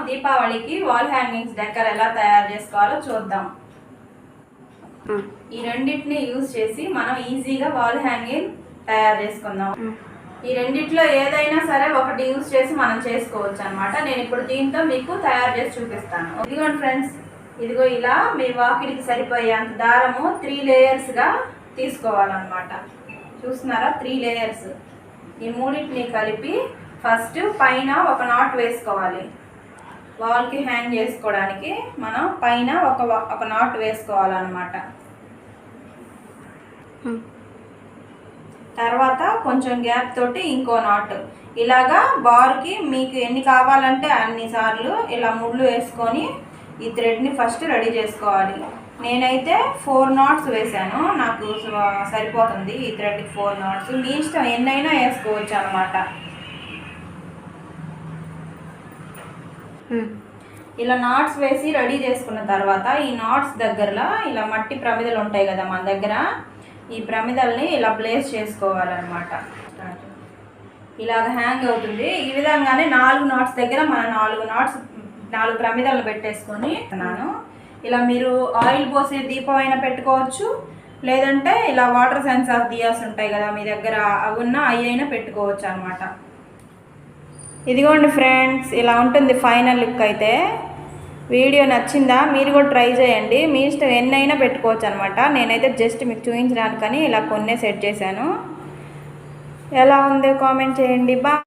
దీపావళికి wall hangings decor ఎలా తయారు చేసుకోవాలో చూద్దాం. ఈ రెండింటిని యూజ్ చేసి మనం ఈజీగా వాల్ హ్యాంగింగ్ తయారు చేసుకుందాం. ఈ రెండిట్లో ఏదైనా సరే ఒకటి యూజ్ చేసి మనం చేసుకోవచ్చు అనమాట. నేను ఇప్పుడు దీంతో మీకు తయారు చేసి చూపిస్తాను. ఇదిగోండి ఫ్రెండ్స్, ఇదిగో ఇలా మీ వాకిడికి సరిపోయేంత దారము 3 లేయర్స్గా తీసుకోవాలన్నమాట. చూస్తున్నారా, 3 లేయర్స్. ఈ మూడింటిని కలిపి ఫస్ట్ పైన ఒక నాట్ వేసుకోవాలి. వాల్కి హ్యాంగ్ చేసుకోవడానికి మనం పైన ఒక నాట్ వేసుకోవాలన్నమాట. తర్వాత కొంచెం గ్యాప్ తోటి ఇంకో నాట్. ఇలాగా బార్కి మీకు ఎన్ని కావాలంటే అన్ని సార్లు ఇలా ముళ్ళు వేసుకొని ఈ థ్రెడ్ని ఫస్ట్ రెడీ చేసుకోవాలి. నేనైతే 4 నాట్స్ వేసాను, నాకు సరిపోతుంది ఈ థ్రెడ్కి 4 నాట్స్. మీ ఇష్టం ఎన్నైనా వేసుకోవచ్చు అనమాట. ఇలా నాట్స్ వేసి రెడీ చేసుకున్న తర్వాత ఈ నాట్స్ దగ్గరలో ఇలా మట్టి ప్రమిదలు ఉంటాయి కదా మన దగ్గర, ఈ ప్రమిదల్ని ఇలా ప్లేస్ చేసుకోవాలన్నమాట. ఇలాగ హ్యాంగ్ అవుతుంది. ఈ విధంగానే 4 నాట్స్ దగ్గర మనం 4 ప్రమిదలను పెట్టేసుకొని ఇలా మీరు ఆయిల్ పోసే దీపం అయినా పెట్టుకోవచ్చు, లేదంటే ఇలా వాటర్ సెన్సార్ దియాస్ ఉంటాయి కదా మీ దగ్గర, అవి ఉన్న అవి అయినా పెట్టుకోవచ్చు అనమాట. ఇదిగోండి ఫ్రెండ్స్, ఇలా ఉంటుంది ఫైనల్ లుక్. అయితే వీడియో నచ్చిందా? మీరు కూడా ట్రై చేయండి. మీ ఇష్టం ఎన్నైనా పెట్టుకోవచ్చు అనమాట. నేనైతే జస్ట్ మీకు చూపించడానికని ఇలా కొన్నే సెట్ చేశాను. ఎలా ఉందో కామెంట్ చేయండి. బాయ్.